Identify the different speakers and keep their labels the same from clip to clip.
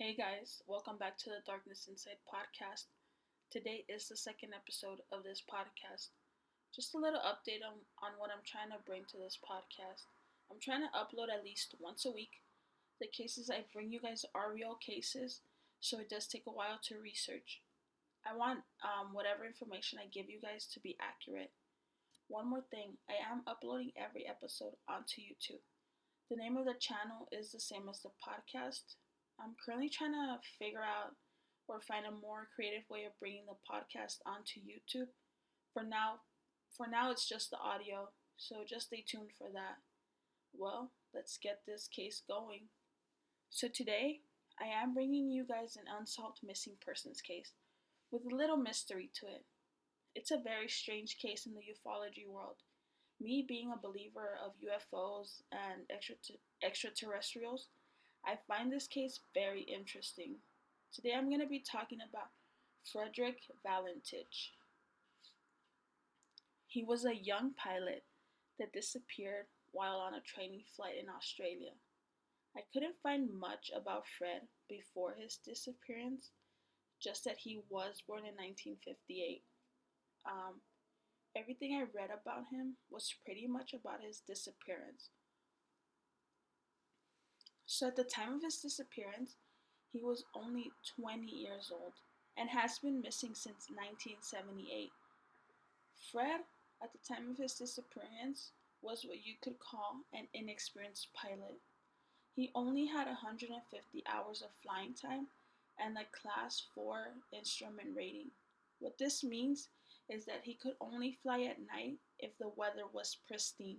Speaker 1: Hey guys, welcome back to the Darkness Inside podcast. Today is the second episode of this podcast. Just a little update on what I'm trying to bring to this podcast. I'm trying to upload at least once a week. The cases I bring you guys are real cases, so it does take a while to research. I want whatever information I give you guys to be accurate. One more thing, I am uploading every episode onto YouTube. The name of the channel is the same as the podcast. I'm currently trying to figure out or find a more creative way of bringing the podcast onto YouTube. For now, it's just the audio, so just stay tuned for that. Well, let's get this case going. So today, I am bringing you guys an unsolved missing persons case with a little mystery to it. It's a very strange case in the ufology world. Me being a believer of UFOs and extraterrestrials, I find this case very interesting. Today I'm going to be talking about Frederick Valentich. He was a young pilot that disappeared while on a training flight in Australia. I couldn't find much about Fred before his disappearance, just that he was born in 1958. Um, Everything I read about him was pretty much about his disappearance. So at the time of his disappearance, he was only 20 years old and has been missing since 1978. Fred, at the time of his disappearance, was what you could call an inexperienced pilot. He only had 150 hours of flying time and a Class 4 instrument rating. What this means is that he could only fly at night if the weather was pristine.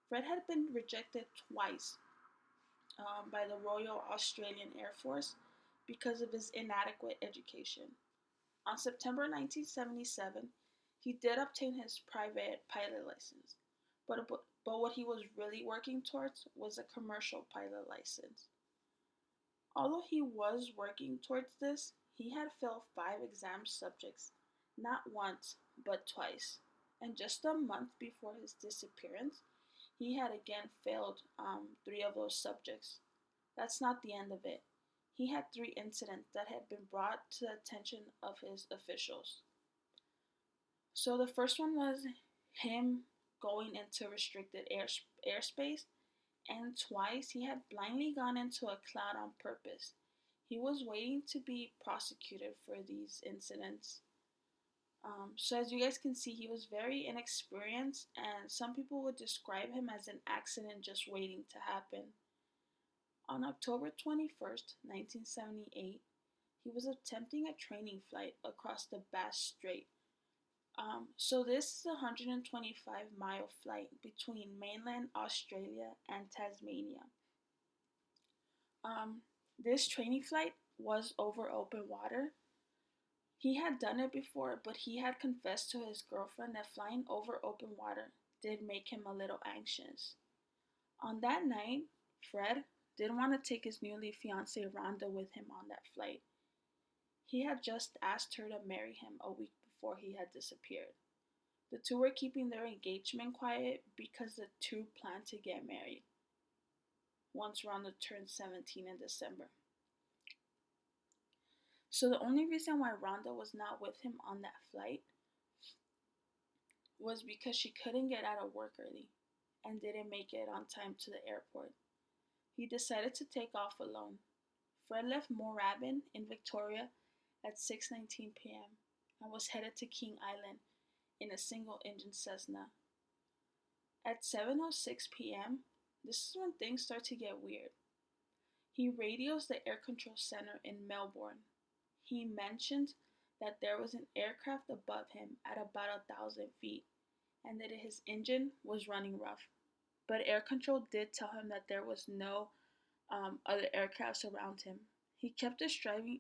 Speaker 1: Fred had been rejected twice by the Royal Australian Air Force because of his inadequate education. On September 1977, he did obtain his private pilot license, but what he was really working towards was a commercial pilot license. Although he was working towards this, he had failed 5 exam subjects, not once, but twice. And just a month before his disappearance, he had again failed 3 of those subjects. That's not the end of it. He had 3 incidents that had been brought to the attention of his officials. So the first one was him going into restricted airspace, and twice he had blindly gone into a cloud on purpose. He was waiting to be prosecuted for these incidents. So as you guys can see, he was very inexperienced, and some people would describe him as an accident just waiting to happen. On October 21st, 1978, he was attempting a training flight across the Bass Strait. So this is a 125-mile flight between mainland Australia and Tasmania. This training flight was over open water. He had done it before, but he had confessed to his girlfriend that flying over open water did make him a little anxious. On that night, Fred didn't want to take his newly fiancée Rhonda with him on that flight. He had just asked her to marry him a week before he had disappeared. The two were keeping their engagement quiet because the two planned to get married once Rhonda turned 17 in December. So the only reason why Rhonda was not with him on that flight was because she couldn't get out of work early and didn't make it on time to the airport. He decided to take off alone. Fred left Moorabbin in Victoria at 6:19 p.m. and was headed to King Island in a single-engine Cessna. At 7:06 p.m., this is when things start to get weird. He radios the air control center in Melbourne. He mentioned that there was an aircraft above him at about 1,000 feet and that his engine was running rough. But air control did tell him that there was no other aircrafts around him. He kept describing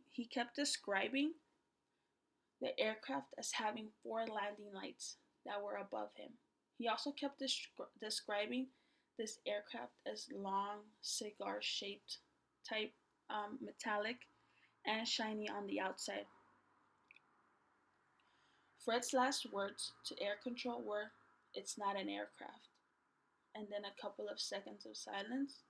Speaker 1: the aircraft as having 4 landing lights that were above him. He also kept describing this aircraft as long, cigar-shaped type, metallic, and shiny on the outside. Fred's last words to air control were, "It's not an aircraft." And then a couple of seconds of silence.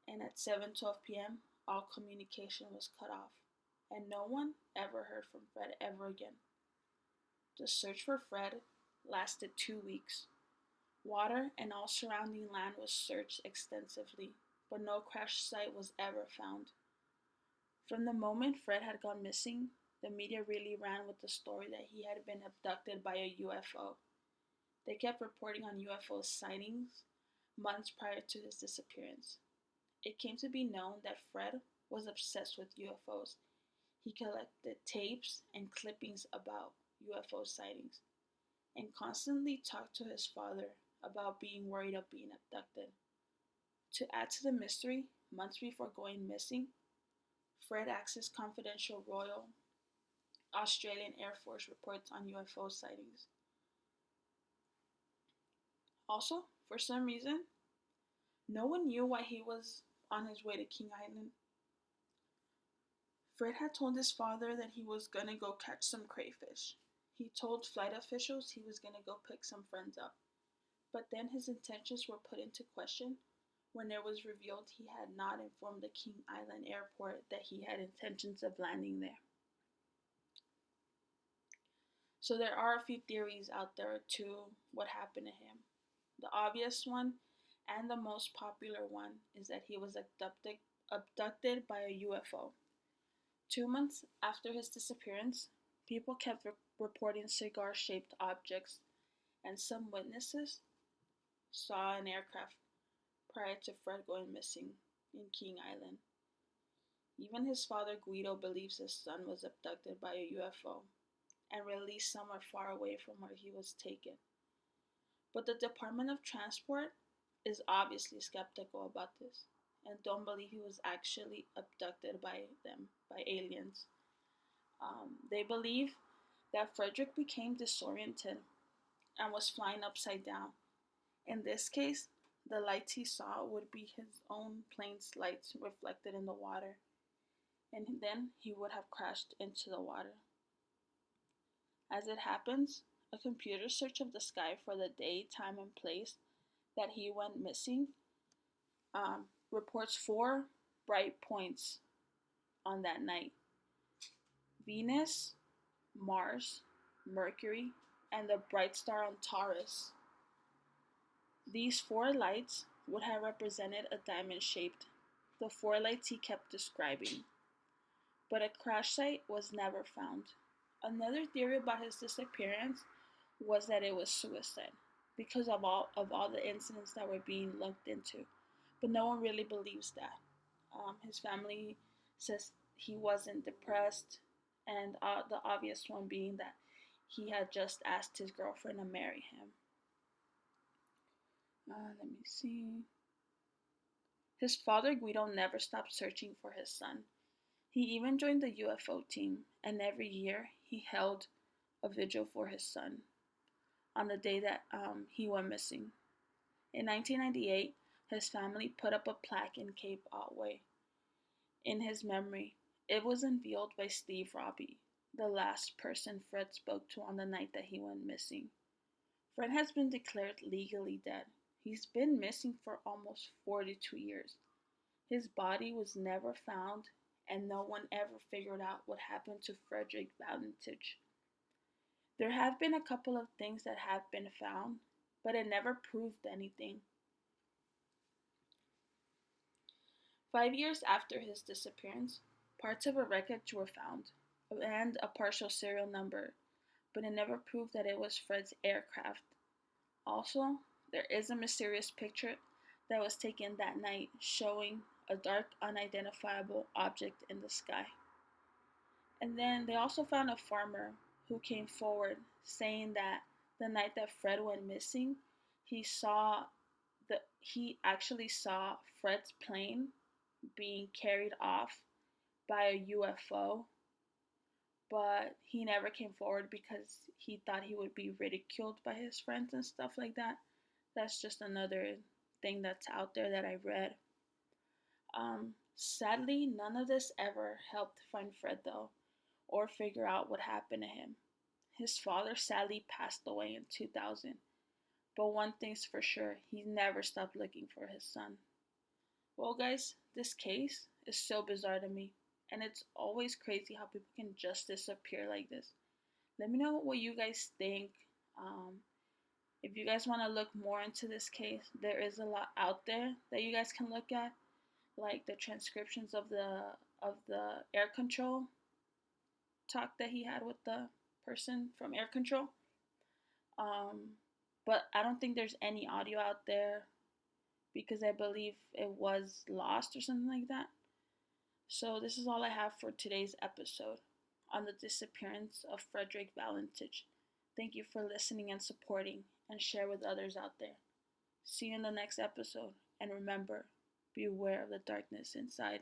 Speaker 1: And at 7:12 p.m., all communication was cut off, and no one ever heard from Fred ever again. The search for Fred lasted 2 weeks. Water and all surrounding land was searched extensively, but no crash site was ever found. From the moment Fred had gone missing, the media really ran with the story that he had been abducted by a UFO. They kept reporting on UFO sightings months prior to his disappearance. It came to be known that Fred was obsessed with UFOs. He collected tapes and clippings about UFO sightings and constantly talked to his father about being worried of being abducted. To add to the mystery, months before going missing, Fred accessed confidential Royal Australian Air Force reports on UFO sightings. Also, for some reason, no one knew why he was on his way to King Island. Fred had told his father that he was gonna go catch some crayfish. He told flight officials he was gonna go pick some friends up. But then his intentions were put into question when it was revealed he had not informed the King Island airport that he had intentions of landing there. So there are a few theories out there to what happened to him. The obvious one and the most popular one is that he was abducted by a UFO. 2 months after his disappearance, people kept reporting cigar shaped objects, and some witnesses saw an aircraft prior to Fred going missing in King Island. Even his father Guido believes his son was abducted by a UFO and released somewhere far away from where he was taken. But the Department of Transport is obviously skeptical about this and don't believe he was actually abducted by them, by aliens. They believe that Frederick became disoriented and was flying upside down. In this case, the lights he saw would be his own plane's lights reflected in the water, and then he would have crashed into the water. As it happens, a computer search of the sky for the day, time, and place that he went missing reports four bright points on that night: Venus, Mars, Mercury, and the bright star on Taurus. These four lights would have represented a diamond shaped, the four lights he kept describing. But a crash site was never found. Another theory about his disappearance was that it was suicide because of all the incidents that were being looked into. But no one really believes that. His family says he wasn't depressed, and the obvious one being that he had just asked his girlfriend to marry him. Let me see. His father Guido never stopped searching for his son. He even joined the UFO team, and every year he held a vigil for his son on the day that he went missing. In 1998, his family put up a plaque in Cape Otway in his memory. It was unveiled by Steve Robbie, the last person Fred spoke to on the night that he went missing. Fred has been declared legally dead. He's been missing for almost 42 years. His body was never found, and no one ever figured out what happened to Frederick Valentich. There have been a couple of things that have been found, but it never proved anything. 5 years after his disappearance, parts of a wreckage were found, and a partial serial number, but it never proved that it was Fred's aircraft. Also, there is a mysterious picture that was taken that night showing a dark, unidentifiable object in the sky. And then they also found a farmer who came forward saying that the night that Fred went missing, he actually saw Fred's plane being carried off by a UFO, but he never came forward because he thought he would be ridiculed by his friends and stuff like that. That's just another thing that's out there that I read. Sadly, none of this ever helped find Fred though, or figure out what happened to him. His father sadly passed away in 2000, but one thing's for sure, he never stopped looking for his son. Well, guys, this case is so bizarre to me. And it's always crazy how people can just disappear like this. Let me know what you guys think. Um, if you guys want to look more into this case, there is a lot out there that you guys can look at, like the transcriptions of the air control talk that he had with the person from air control. Um, but I don't think there's any audio out there because I believe it was lost or something like that. So this is all I have for today's episode on the disappearance of Frederick Valentich. Thank you for listening and supporting, and share with others out there. See you in the next episode, and remember, beware of the darkness inside.